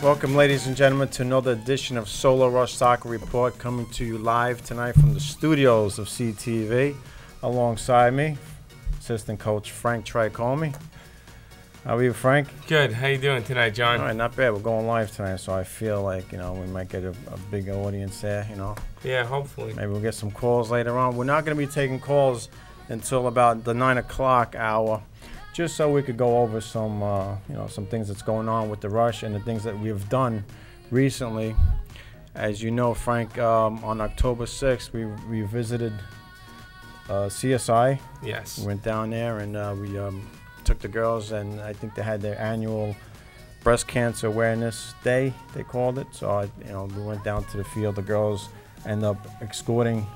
Welcome, ladies and gentlemen, to another edition of Solo Rush Soccer Report, coming to you live tonight from the studios of CTV. Alongside me, assistant coach Frank Tricomi. How are you, Frank? Good. How you doing tonight, John? All right, not bad. We're going live tonight, so I feel like, we might get a big audience there, Yeah, hopefully. Maybe we'll get some calls later on. We're not going to be taking calls until about the 9 o'clock hour, just so we could go over some, some things that's going on with the Rush and the things that we've done recently. As you know, Frank, on October 6th, we visited CSI. Yes. We went down there and we took the girls, and I think they had their annual breast cancer awareness day, they called it. So, we went down to the field. The girls ended up escorting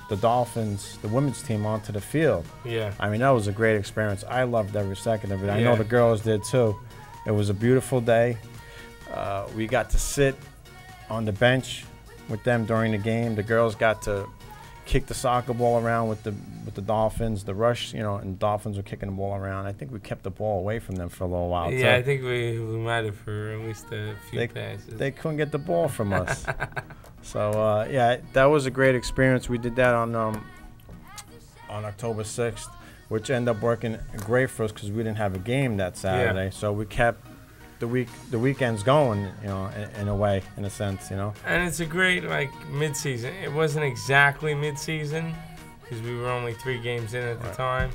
the Dolphins, the women's team, onto the field. Yeah. I mean, that was a great experience. I loved every second of it. I Yeah. know the girls did too. It was a beautiful day. We got to sit on the bench with them during the game. The girls got to kick the soccer ball around with the Dolphins. The Rush, and the Dolphins were kicking the ball around. I think we kept the ball away from them for a little while. Yeah, too. I think we might have for at least a few passes. They couldn't get the ball from us. So, that was a great experience. We did that on October 6th, which ended up working great for us because we didn't have a game that Saturday. Yeah. So we kept the weekends going, in a way, in a sense, And it's a great, mid-season. It wasn't exactly mid-season because we were only 3 games in at the time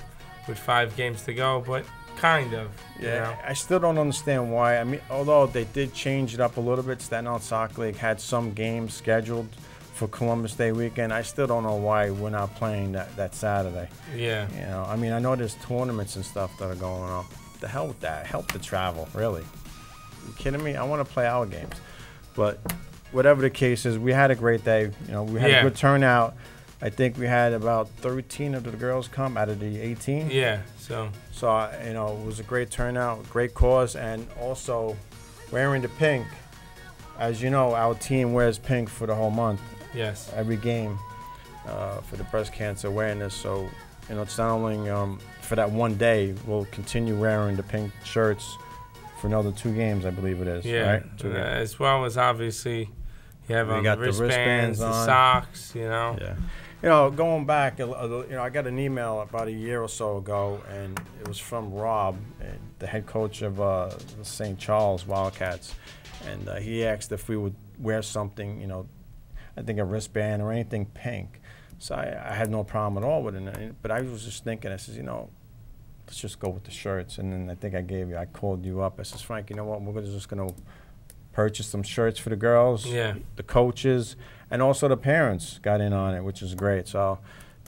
with 5 games to go, but kind of. Yeah, I still don't understand why. I mean, although they did change it up a little bit, Staten Island Soccer League had some games scheduled for Columbus Day weekend. I still don't know why we're not playing that Saturday. Yeah. I mean, I know there's tournaments and stuff that are going on. The hell with that. Help the travel, really. You kidding me? I want to play our games. But whatever the case is, we had a great day. We had a good turnout. I think we had about 13 of the girls come out of the 18. Yeah, so it was a great turnout, great cause, and also wearing the pink. As you know, our team wears pink for the whole month. Yes. Every game for the breast cancer awareness. So, it's not only for that one day. We'll continue wearing the pink shirts for another 2 games, I believe it is. Yeah, right? 2 games. As well as obviously you have We got the wristbands, the socks, Yeah. Going back, I got an email about a year or so ago, and it was from Rob, the head coach of St. Charles Wildcats, and he asked if we would wear something, I think a wristband or anything pink. So I had no problem at all with it, but I was just thinking, I says, let's just go with the shirts. And then I think I called you up. I says, Frank, you know what, we're just going to purchase some shirts for the girls, the coaches, and also the parents got in on it, which is great. So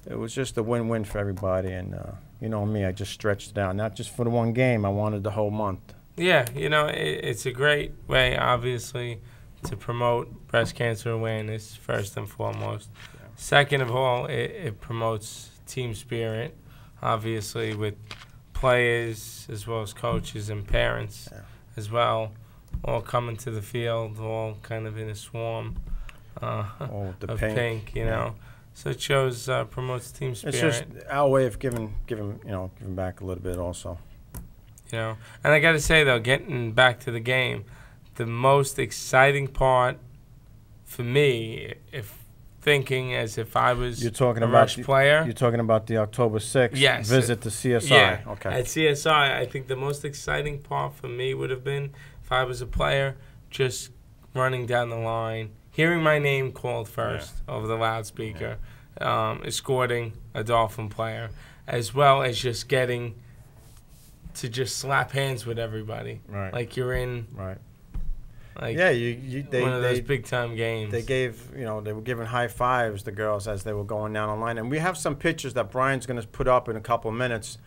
it was just a win-win for everybody. And me, I just stretched it out, not just for the one game. I wanted the whole month. Yeah, it's a great way, obviously, to promote breast cancer awareness, first and foremost. Yeah. Second of all, it promotes team spirit, obviously, with players as well as coaches and parents as well, all coming to the field, all kind of in a swarm of pink, So it shows, promotes team spirit. It's just our way of giving back a little bit also. And I got to say, though, getting back to the game, the most exciting part for me, thinking as if I was a Rush player. You're talking about the October 6th visit to CSI. Yeah, okay. At CSI, I think the most exciting part for me would have been, if I was a player, just running down the line, hearing my name called first over the loudspeaker, escorting a Dolphin player, as well as just getting to just slap hands with everybody. Right. Like you're in... Right. Like they, one of those big-time games. They gave, they were giving high fives, the girls, as they were going down the line. And we have some pictures that Brian's going to put up in a couple of minutes,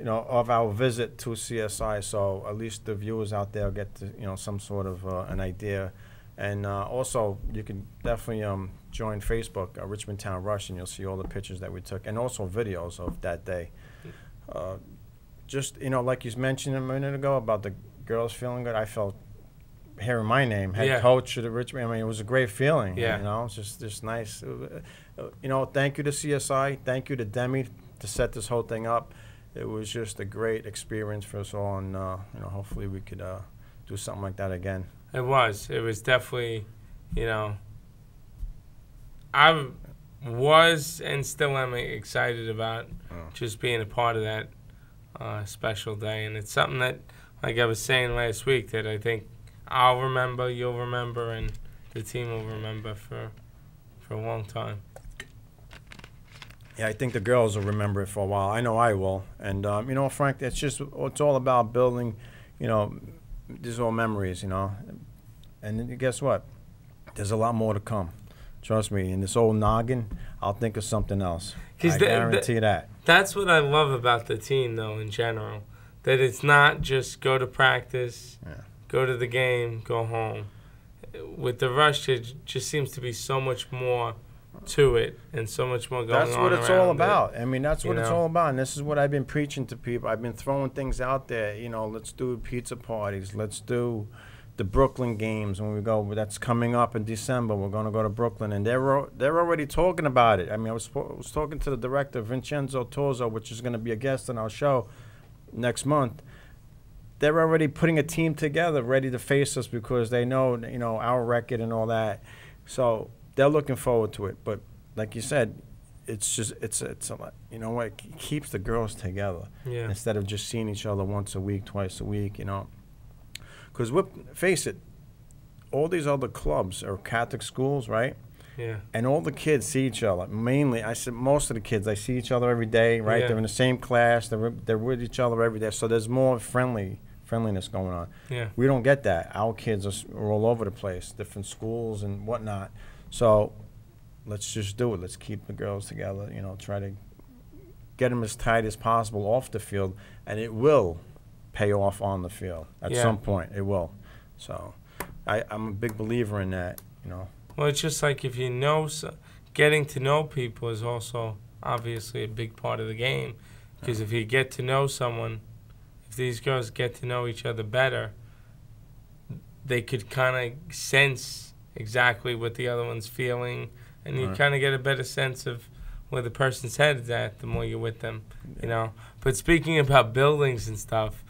of our visit to CSI. So at least the viewers out there get to, some sort of an idea. And also, you can definitely join Facebook, Richmondtown Rush, and you'll see all the pictures that we took, and also videos of that day. Just, like you mentioned a minute ago about the girls feeling good, I felt hearing my name, head coach of the Richmond. I mean, it was a great feeling. Yeah. It's just nice. Thank you to CSI. Thank you to Demi to set this whole thing up. It was just a great experience for us all, and hopefully we could do something like that again. It was. It was definitely, you know, I was and still am excited about just being a part of that special day. And it's something that, like I was saying last week, that I think I'll remember, you'll remember, and the team will remember for a long time. Yeah, I think the girls will remember it for a while. I know I will. And, you know, Frank, it's all about building, you know, these all memories, you know. And guess what? There's a lot more to come. Trust me. In this old noggin, I'll think of something else. I guarantee that. That's what I love about the team, though, in general. That it's not just go to practice, go to the game, go home. With the Rush, it just seems to be so much more to it and so much more going on. That's what it's all about. I mean, that's what it's all about. And this is what I've been preaching to people. I've been throwing things out there. You know, let's do pizza parties. Let's do the Brooklyn games when we go. That's coming up in December. We're going to go to Brooklyn, and they're already talking about it. I mean, I was talking to the director, Vincenzo Torzo, which is going to be a guest on our show next month. They're already putting a team together, ready to face us because they know, you know, our record and all that. So they're looking forward to it. But like you said, it's just it's a lot. You know what? It keeps the girls together instead of just seeing each other once a week, twice a week. You know. Because, face it, all these other clubs are Catholic schools, right? Yeah. And all the kids see each other. Mainly, I said most of the kids, I see each other every day, right? They're in the same class. They're with each other every day. So there's more friendliness going on. Yeah. We don't get that. Our kids are all over the place, different schools and whatnot. So let's just do it. Let's keep the girls together, you know, try to get them as tight as possible off the field, and it will pay off on the field at some point. It will. So I'm a big believer in that, you know. Well, it's just like if you know, getting to know people is also obviously a big part of the game. Because if you get to know someone, if these girls get to know each other better, they could kind of sense exactly what the other one's feeling, and you kind of get a better sense of where the person's head is at the more you're with them, you know. But speaking about buildings and stuff,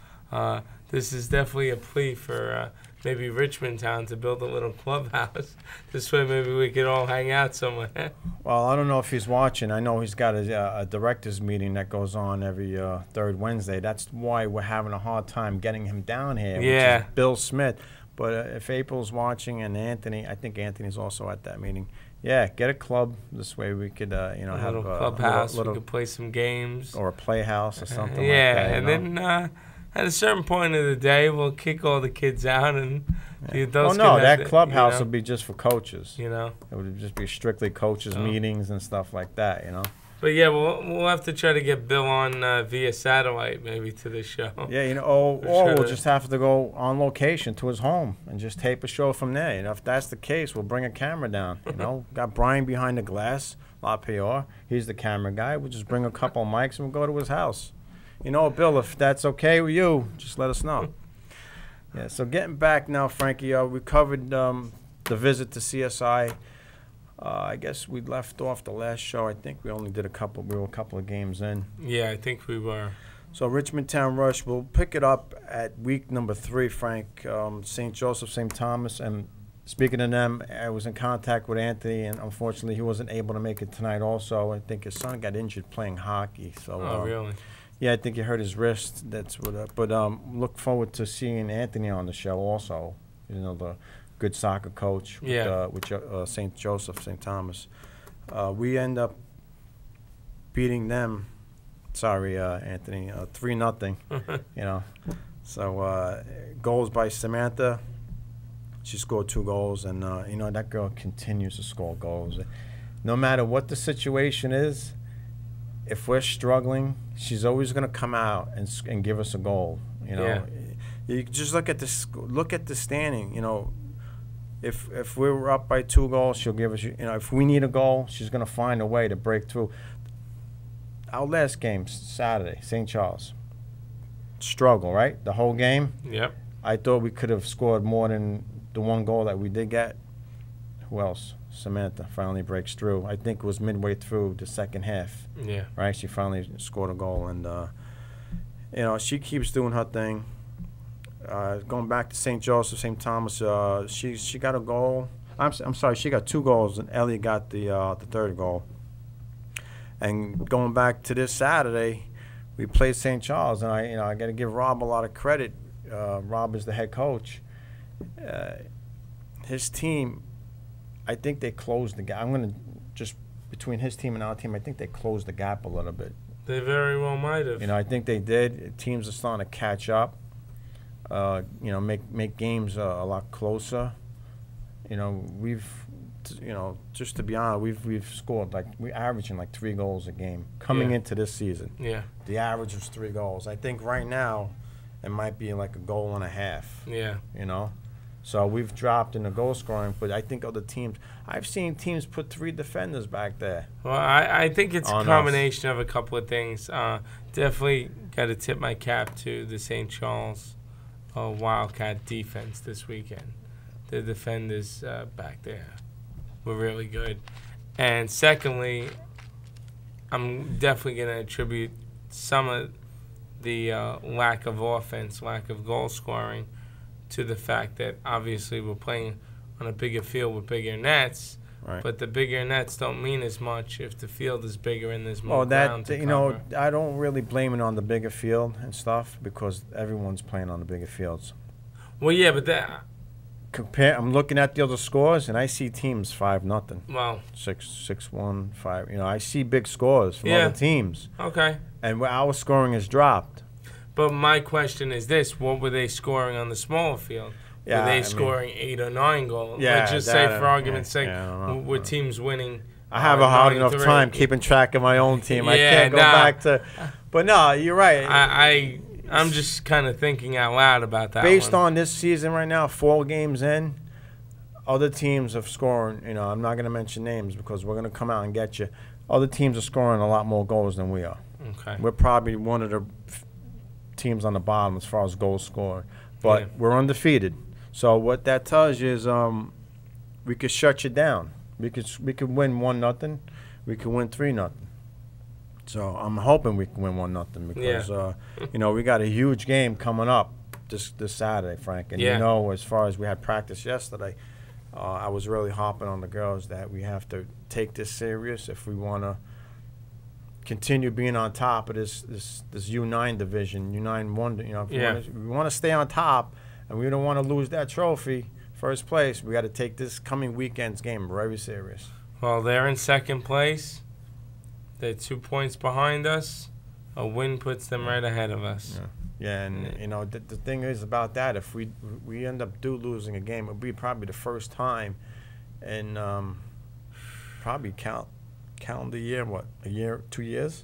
this is definitely a plea for maybe Richmondtown to build a little clubhouse. This way maybe we could all hang out somewhere. Well, I don't know if he's watching. I know he's got a directors meeting that goes on every third Wednesday. That's why we're having a hard time getting him down here, which is Bill Smith. But if April's watching and Anthony, I think Anthony's also at that meeting. Yeah, get a club. This way we could, you know, have a clubhouse. We could play some games. Or a playhouse or something like that. Yeah, and then at a certain point of the day, we'll kick all the kids out and the adults. Oh, no, that clubhouse would be just for coaches. You know? It would just be strictly coaches' meetings and stuff like that, you know? But, yeah, we'll have to try to get Bill on via satellite maybe to the show. Yeah, you know, or we'll just have to go on location to his home and just tape a show from there. You know, if that's the case, we'll bring a camera down, you know. Got Brian behind the glass, La PR. He's the camera guy. We'll just bring a couple of mics and we'll go to his house. You know, Bill, if that's okay with you, just let us know. Yeah, so getting back now, Frankie, we covered the visit to CSI. I guess we left off the last show. I think we only did we were a couple of games in. Yeah, I think we were. So Richmondtown Rush, we'll pick it up at week number 3, Frank. St. Joseph, St. Thomas. And speaking of them, I was in contact with Anthony, and unfortunately he wasn't able to make it tonight also. I think his son got injured playing hockey. So, oh, really? Yeah, I think he hurt his wrist. That's what. But look forward to seeing Anthony on the show also. You know, the good soccer coach with St. Joseph, St. Thomas. We end up beating them. Sorry, Anthony, 3-0. You know, so goals by Samantha. She scored 2 goals, and you know that girl continues to score goals. No matter what the situation is, if we're struggling, she's always going to come out and give us a goal. You know, you just look at this. Look at the standing. You know, if we were up by 2 goals, she'll give us. You know, if we need a goal, she's going to find a way to break through. Our last game, Saturday, St. Charles. Struggle, right? The whole game. Yep. I thought we could have scored more than the 1 goal that we did get. Who else? Samantha finally breaks through. I think it was midway through the second half. Yeah. Right? She finally scored a goal. And, you know, she keeps doing her thing. going back to St. Joseph, St. Thomas, she got a goal. I'm sorry, she got 2 goals, and Ellie got the third goal. And going back to this Saturday, we played St. Charles, and I got to give Rob a lot of credit. Rob is the head coach. His team, I think they closed the gap. I'm going to just between his team and our team, I think they closed the gap a little bit. They very well might have. I think they did. Teams are starting to catch up. Make games a lot closer. Just to be honest, we've scored we're averaging 3 goals a game coming into this season. Yeah. The average was 3 goals. I think right now it might be a goal and a half. Yeah. So we've dropped in the goal scoring, but I think other teams, I've seen teams put 3 defenders back there. Well, I think it's a combination of a couple of things. Definitely got to tip my cap to the St. Charles Wildcat defense this weekend. The defenders back there were really good. And secondly, I'm definitely going to attribute some of the lack of offense, lack of goal scoring, to the fact that obviously we're playing on a bigger field with bigger nets, right. But the bigger nets don't mean as much if the field is bigger and there's more ground to cover. I don't really blame it on the bigger field and stuff because everyone's playing on the bigger fields. Well, yeah, but that... I'm looking at the other scores, and I see teams 5-0. Well, 6-1, 5. I see big scores from other teams. Okay. And our scoring has dropped. But my question is this: what were they scoring on the smaller field? Yeah, were they scoring 8 or 9 goals? Yeah, Let's just say, for argument's sake, were teams winning? I have a hard enough time keeping track of my own team. I can't go back to. But no, you're right. I'm just kind of thinking out loud about that. Based on this season right now, 4 games in, other teams are scoring. I'm not going to mention names because we're going to come out and get you. Other teams are scoring a lot more goals than we are. Okay. We're probably one of the teams on the bottom as far as goals scored, but we're undefeated. So what that tells you is we could shut you down. We could win 1-0. We could win 3-0. So I'm hoping we can win 1-0 because we got a huge game coming up this Saturday, Frank. And as far as we had practice yesterday, I was really harping on the girls that we have to take this serious if we want to continue being on top of this U9 division, U9-1. If we want to stay on top and we don't want to lose that trophy, first place, we got to take this coming weekend's game very serious. Well, they're in second place. They're 2 points behind us. A win puts them right ahead of us. Yeah, and the thing is about that, if we end up losing a game, it'll be probably the first time in probably calendar year, a year, 2 years?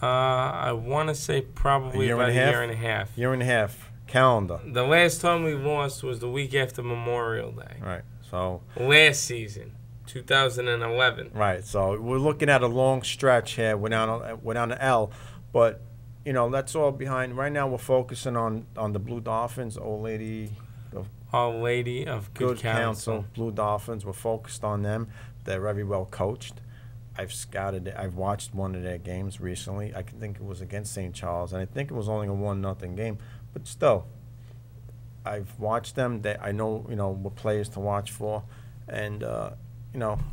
I want to say probably about a year and a half. Year and a half, calendar. The last time we lost was the week after Memorial Day. Right, so. Last season. 2011. Right, so we're looking at a long stretch here without an L, but that's all behind. Right now, we're focusing on the Blue Dolphins, Old Lady of Good Counsel, Blue Dolphins. We're focused on them. They're very well coached. I've watched one of their games recently. I think it was against St. Charles, and I think it was only a 1-0 game, but still, I've watched them. I know what players to watch for, and.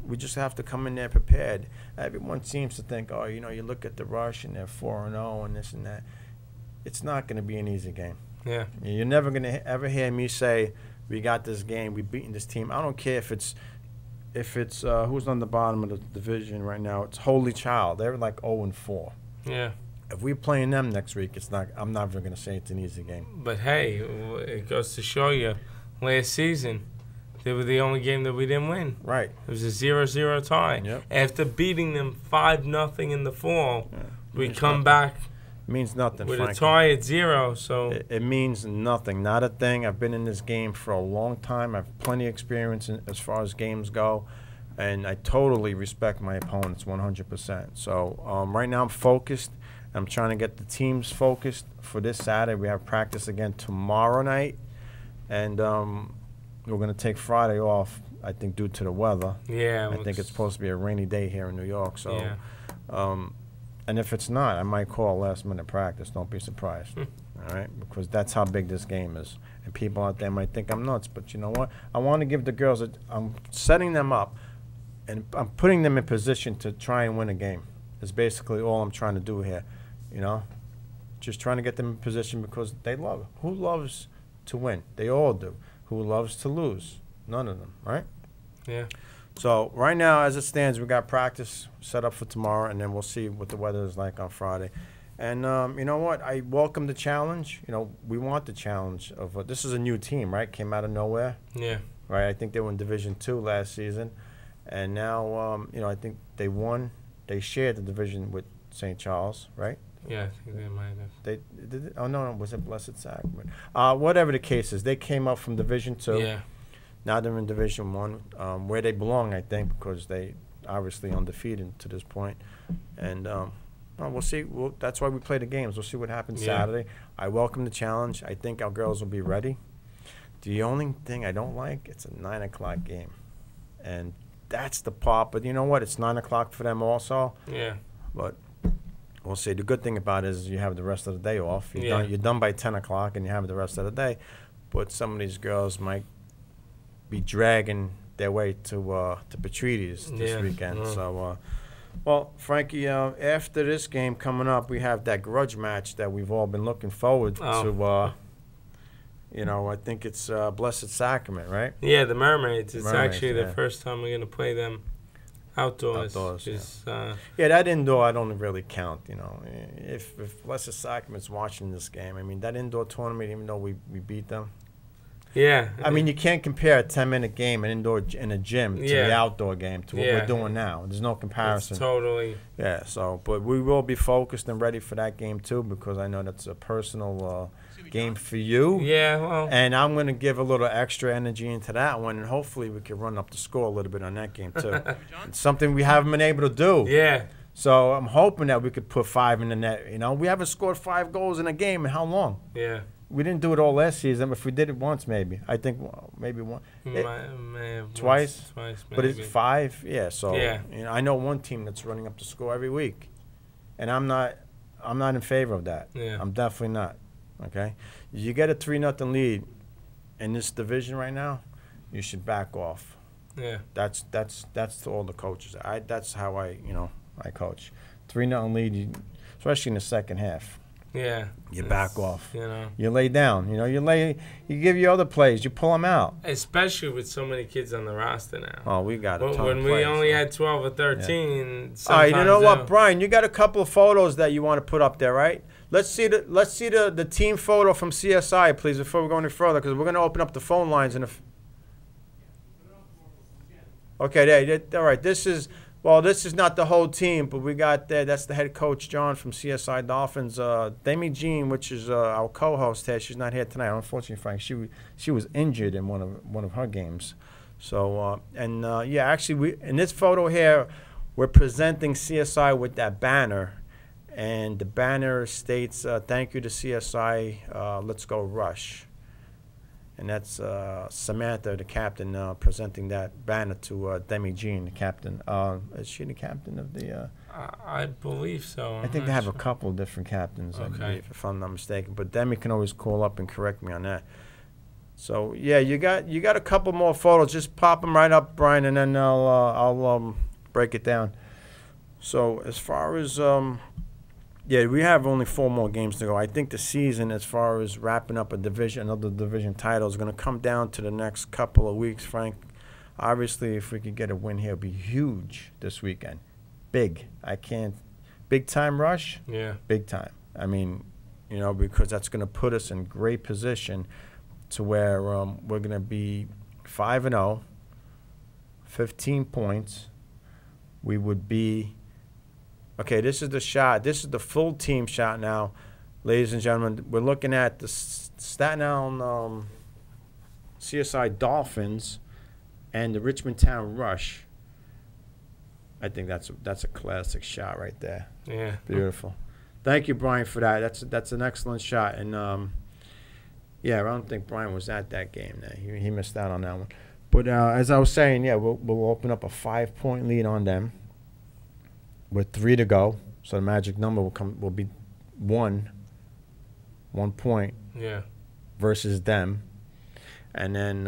We just have to come in there prepared. Everyone seems to think, you look at the Rush and they're 4-0 and this and that. It's not going to be an easy game. Yeah. You're never going to ever hear me say, we got this game, we beaten this team. I don't care if it's who's on the bottom of the division right now. It's Holy Child. They're like 0-4. Yeah. If we're playing them next week, I'm never going to say it's an easy game. But, hey, it goes to show you, last season, they were the only game that we didn't win. Right. It was a 0-0 tie. Yep. After beating them 5-0 in the fall, we come back. It means nothing, with Frankie. A tie at 0. So it means nothing. Not a thing. I've been in this game for a long time. I have plenty of experience as far as games go, and I totally respect my opponents 100%. So right now I'm focused. I'm trying to get the teams focused for this Saturday. We have practice again tomorrow night, and we're going to take Friday off, I think, due to the weather. Yeah. I think it's supposed to be a rainy day here in New York. So, and if it's not, I might call last-minute practice. Don't be surprised. all right? Because that's how big this game is. And people out there might think I'm nuts, but you know what? I want to give the girls I'm setting them up, and I'm putting them in position to try and win a game. Is basically all I'm trying to do here, you know? Just trying to get them in position because they love it. Who loves to win? They all do. Who loves to lose? None of them, right? Yeah. So right now, as it stands, we got practice set up for tomorrow, and then we'll see what the weather is like on Friday. And you know what? I welcome the challenge. You know, we want the challenge of this is a new team, right? Came out of nowhere. Yeah. Right. I think they were in Division II last season, and now you know I think they won. They shared the division with St. Charles, right? Yeah, I think they might have. They did it? Oh no, was it Blessed Sacrament? Whatever the case is, they came up from Division II. Yeah. Now they're in Division I, where they belong, I think, because they obviously undefeated to this point. And well, we'll see. That's why we play the games. We'll see what happens Saturday. I welcome the challenge. I think our girls will be ready. The only thing I don't like, it's a 9 o'clock game, and that's the part. But you know what? It's 9 o'clock for them also. Yeah. But we'll see. The good thing about it is you have the rest of the day off. You're done by 10 o'clock, and you have the rest of the day. But some of these girls might be dragging their way to Patrides this weekend. So, well, Frankie, after this game coming up, we have that grudge match that we've all been looking forward to. You know, I think it's Blessed Sacrament, right? Yeah, the Mermaids. It's Mermaids, actually the first time we're going to play them outdoors. Yeah, that indoor I don't really count, you know. If Blessed Sacrament's watching this game, I mean, that indoor tournament, even though we beat them. Yeah. I mean, you can't compare a 10-minute game in a gym to the outdoor game to what we're doing now. There's no comparison. It's totally. Yeah, so, but we will be focused and ready for that game, too, because I know that's a personal game for you. Yeah, well. And I'm going to give a little extra energy into that one, and hopefully we can run up the score a little bit on that game, too. It's something we haven't been able to do. Yeah. So I'm hoping that we could put 5 in the net. You know, we haven't scored 5 goals in a game in how long? Yeah. We didn't do it all last season. If we did it once, maybe. I think maybe one. May have Twice? Twice, maybe. But it's 5? Yeah, so you know, I know one team that's running up the score every week. And I'm not in favor of that. Yeah. I'm definitely not. Okay? You get a 3-0 lead in this division right now, you should back off. Yeah. That's to all the coaches. That's how I coach. 3-0 lead, especially in the second half. Yeah. You back off. You know. You lay down. You know, you give your other plays. You pull them out. Especially with so many kids on the roster now. Oh, we got a ton of When we plays, only had 12 or 13. Yeah. All right, you know what, Brian? You got a couple of photos that you want to put up there, right? Let's see the team photo from CSI, please, before we go any further, because we're going to open up the phone lines in a. Okay, there. All right, this is not the whole team, but we got there. That's the head coach, John, from CSI Dolphins. Demi Jean, which is our co-host here, she's not here tonight. Unfortunately, Frank, she was injured in one of her games. So actually, in this photo here, we're presenting CSI with that banner, and the banner states, "Thank you to CSI. Let's go Rush." And that's Samantha, the captain, presenting that banner to Demi Jean, the captain. Is she the captain of the? I believe so. I think they have a couple different captains, I believe, if I'm not mistaken. But Demi can always call up and correct me on that. So yeah, you got a couple more photos. Just pop them right up, Brian, and then I'll break it down. So as far as we have only 4 more games to go. I think the season, as far as wrapping up another division title, is going to come down to the next couple of weeks, Frank. Obviously, if we could get a win here, it would be huge this weekend. Big. Big time Rush? Yeah. Big time. I mean, you know, because that's going to put us in great position to where we're going to be 5-0, 15 points. We would be... Okay, this is the shot. This is the full team shot now, ladies and gentlemen. We're looking at the Staten Island CSI Dolphins and the Richmondtown Rush. I think that's a classic shot right there. Yeah. Beautiful. Thank you, Brian, for that. That's an excellent shot. And, I don't think Brian was at that game. He missed out on that one. But as I was saying, we'll open up a 5-point lead on them. With 3 to go, so the magic number will be 1 1 point versus them, and then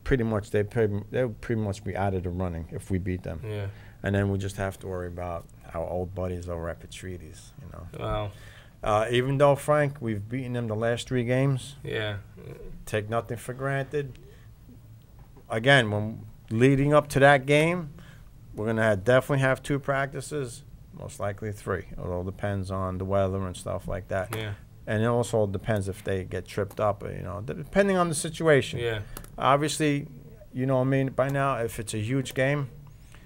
pretty much they'll pretty much be out of the running if we beat them. Yeah. And then we just have to worry about our old buddies over at Petrides, you know. Wow. Even though, Frank, we've beaten them the last 3 games. Yeah. Take nothing for granted. Again, when leading up to that game, we're going to definitely have 2 practices, most likely 3. It all depends on the weather and stuff like that. Yeah. And it also depends if they get tripped up, you know, depending on the situation. Yeah. Obviously, you know what I mean, by now, if it's a huge game,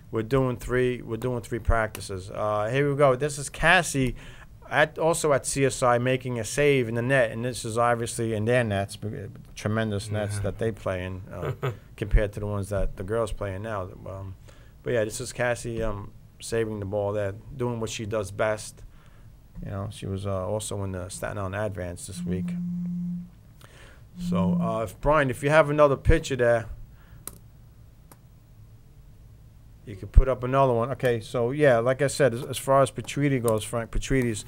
we're doing 3 practices. Here we go. This is Cassie also at CSI making a save in the net, and this is obviously in their nets, tremendous nets that they play in compared to the ones that the girls play in now. But yeah, this is Cassie saving the ball there, doing what she does best. You know, she was also in the Staten Island Advance this week. So, Brian, if you have another picture there, you could put up another one. Okay, so yeah, like I said, as far as Petrides goes, Frank, Petrides,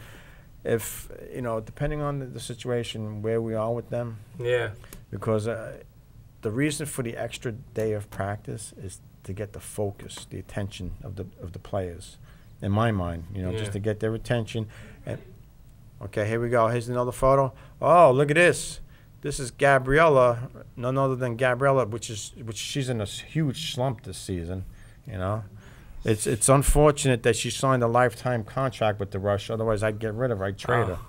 if, you know, depending on the situation where we are with them. Yeah. Because the reason for the extra day of practice is to get the focus, the attention of the players, in my mind, you know, just to get their attention. And okay, here we go. Here's another photo. Oh, look at this. This is Gabriella, none other than Gabriella, which she's in a huge slump this season. You know, it's unfortunate that she signed a lifetime contract with the Rush. Otherwise, I'd get rid of her. I'd trade her.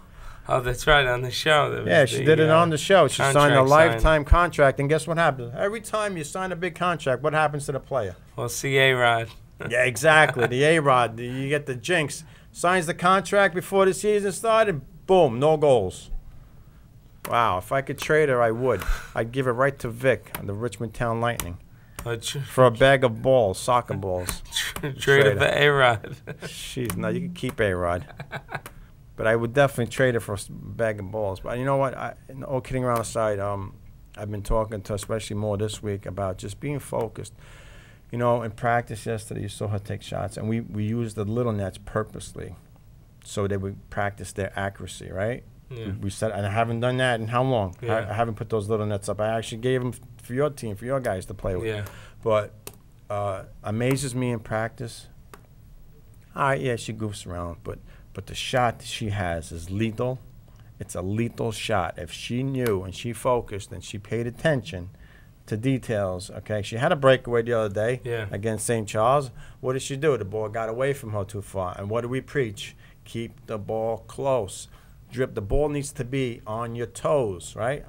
Oh, that's right, on the show. Yeah, she did it on the show. She signed a lifetime contract, and guess what happens? Every time you sign a big contract, what happens to the player? Well, see A-Rod. Yeah, exactly. The A-Rod. You get the jinx. Signs the contract before the season started, boom, no goals. Wow, if I could trade her, I would. I'd give it right to Vic on the Richmondtown Lightning. For a bag of balls, soccer balls. Trade it for A-Rod. Jeez, no, you can keep A-Rod. But I would definitely trade it for a bag of balls. But you know what? All kidding around aside, I've been talking to, especially more this week, about just being focused. You know, in practice yesterday, you saw her take shots, and we used the little nets purposely so they would practice their accuracy, right? Yeah. We said, and I haven't done that in how long? Yeah. I haven't put those little nets up. I actually gave them for your team, for your guys to play with. Yeah. But amazes me in practice. All right, yeah, she goofs around, but the shot she has is lethal. It's a lethal shot. If she knew and she focused and she paid attention to details, okay? She had a breakaway the other day against St. Charles. What did she do? The ball got away from her too far. And what do we preach? Keep the ball close. The ball needs to be on your toes, right?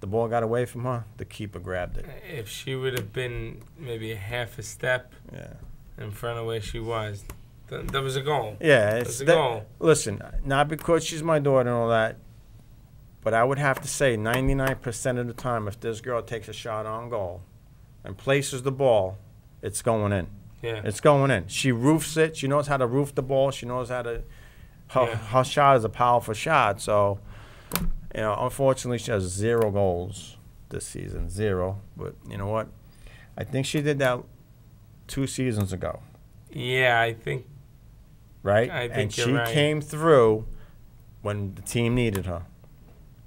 The ball got away from her. The keeper grabbed it. If she would have been maybe a half a step in front of where she was, that was a goal. Yeah, it's a goal. Listen, not because she's my daughter and all that, but I would have to say 99% of the time, if this girl takes a shot on goal and places the ball, it's going in. Yeah. It's going in. She roofs it. She knows how to roof the ball. She knows how to. Her shot is a powerful shot. So, you know, unfortunately, she has 0 goals this season. 0. But you know what? I think she did that 2 seasons ago. Yeah, I think. Right? I think and you're she right. came through when the team needed her.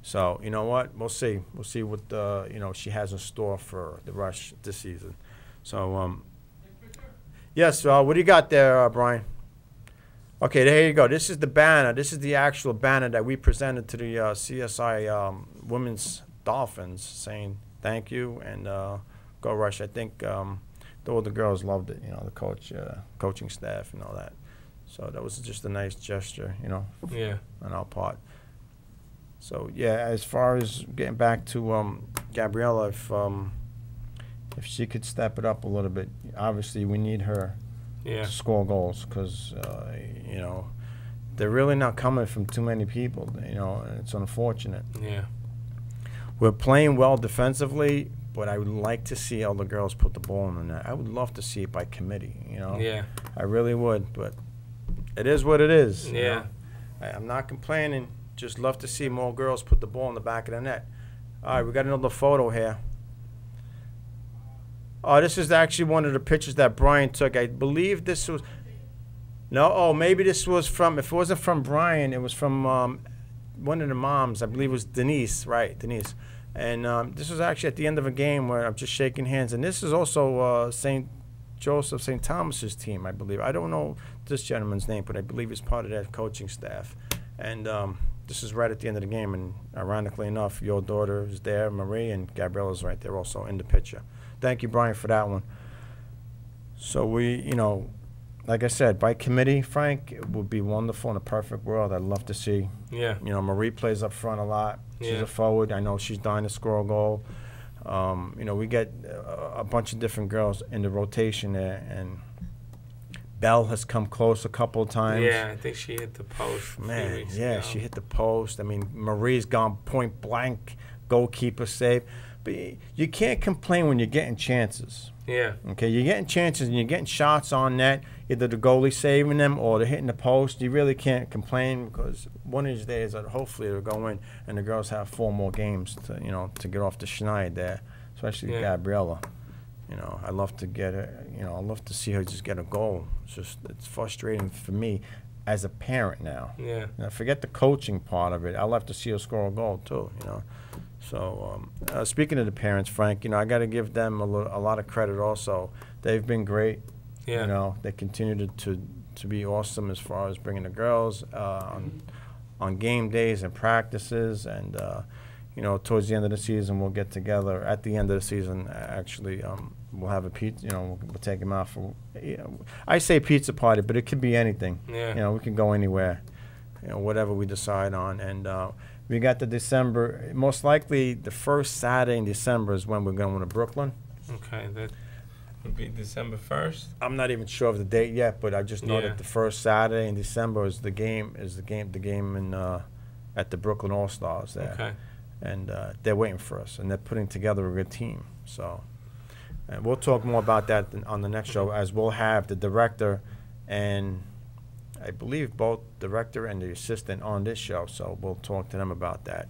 So, you know what? We'll see. We'll see what, you know, she has in store for the Rush this season. So, yes, what do you got there, Brian? Okay, there you go. This is the banner. This is the actual banner that we presented to the CSI Women's Dolphins saying thank you and go Rush. I think all the girls loved it, you know, the coaching staff and all that. So that was just a nice gesture, you know, on our part. So, yeah, as far as getting back to Gabriella, if she could step it up a little bit, obviously we need her to score goals because, you know, they're really not coming from too many people, you know, and it's unfortunate. Yeah. We're playing well defensively, but I would like to see all the girls put the ball in the net. I would love to see it by committee, you know. Yeah. I really would, but it is what it is. Yeah. You know? I'm not complaining. Just love to see more girls put the ball in the back of the net. All right, we got another photo here. Oh, this is actually one of the pictures that Brian took. I believe this was... No, maybe this was from... If it wasn't from Brian, it was from one of the moms, I believe it was Denise, right, Denise. And this was actually at the end of a game where I'm just shaking hands. And this is also St. Joseph, St. Thomas's team, I believe. I don't know this gentleman's name, but I believe he's part of that coaching staff. And this is right at the end of the game. And ironically enough, your daughter is there, Marie, and Gabriella's right there also in the picture. Thank you, Brian, for that one. So we, like I said, by committee, Frank, it would be wonderful in a perfect world. I'd love to see. Yeah. Marie plays up front a lot. She's Yeah. a forward. I know she's dying to score a goal. We get a bunch of different girls in the rotation there, and Belle has come close a couple of times. Yeah, I think she hit the post. Man, yeah, she hit the post. I mean, Marie's gone point blank, goalkeeper save. But you can't complain when you're getting chances. Yeah. Okay, you're getting chances and you're getting shots on net, either the goalie saving them or they're hitting the post. You really can't complain because one of these days, hopefully, they'll go in and the girls have 4 more games to get off the schneid there, especially Gabriella. I love to get her. I love to see her just get a goal. It's frustrating for me as a parent now. Yeah. Forget the coaching part of it. I love to see her score a goal too. So speaking of the parents, Frank, I got to give them a lot of credit also. They've been great. Yeah. They continue to be awesome as far as bringing the girls on game days and practices. And, towards the end of the season, we'll get together. At the end of the season, actually, we'll have a pizza, we'll take them out for, I say pizza party, but it could be anything. Yeah. We can go anywhere, whatever we decide on. And we got the December, most likely the first Saturday in December is when we're going to Brooklyn. Okay, that would be December 1st. I'm not even sure of the date yet, but I just know that the first Saturday in December is the game in at the Brooklyn All Stars there. Okay. And they're waiting for us, and they're putting together a good team. So, and we'll talk more about that on the next show, as we'll have the director and I believe both director and the assistant on this show. So we'll talk to them about that.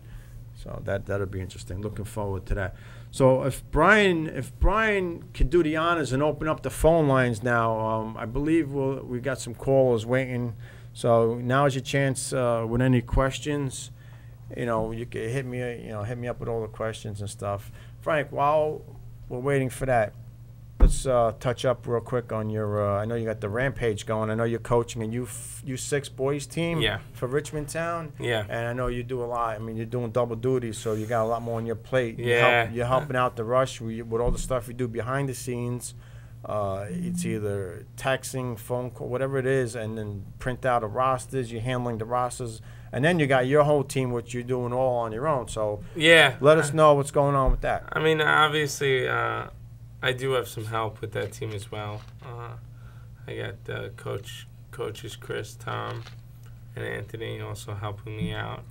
So that'll be interesting. Looking forward to that. So if Brian can do the honors and open up the phone lines now, I believe we got some callers waiting. So now is your chance with any questions. You can hit me up with all the questions and stuff. Frank, while we're waiting for that, let's touch up real quick on your. I know you got the Rampage going. I know you're coaching a U6 boys team for Richmondtown. Yeah. And I know you do a lot. I mean, you're doing double duty, so you got a lot more on your plate. Yeah. You're helping out the rush with all the stuff you do behind the scenes. It's either texting, phone call, whatever it is, and then print out the rosters. You're handling the rosters. And then you got your whole team, which you're doing all on your own. So let us know what's going on with that. I mean, obviously, I do have some help with that team as well. I got coaches Chris, Tom, and Anthony also helping me out.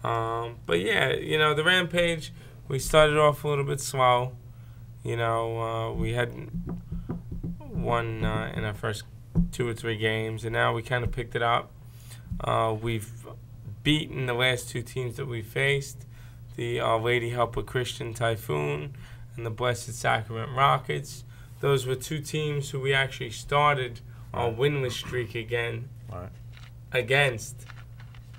But yeah, the Rampage, we started off a little bit slow. We hadn't won in our first 2 or 3 games, and now we kind of picked it up. We've beaten the last 2 teams that we faced, the Our Lady Helper Christian Typhoon and the Blessed Sacrament Rockets. Those were 2 teams who we actually started our winless streak against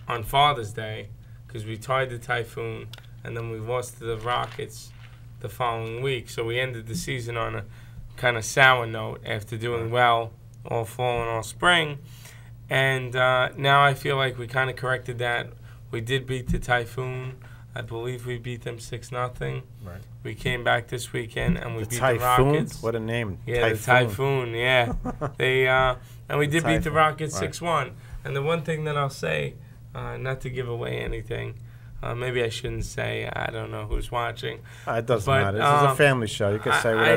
on Father's Day, because we tied the Typhoon and then we lost to the Rockets the following week. So we ended the season on a kind of sour note after doing well all fall and all spring. And now I feel like we kind of corrected that. We did beat the Typhoon. I believe we beat them 6-0. Right. We came back this weekend and we beat the Rockets. What a name! Yeah, Typhoon. the Typhoon. Yeah, and we did beat the Rockets 6-1. And the one thing that I'll say, not to give away anything, maybe I shouldn't say. I don't know who's watching. It doesn't matter. This is a family show. You can say whatever.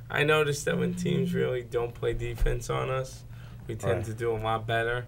I noticed that when teams really don't play defense on us, we tend to do a lot better.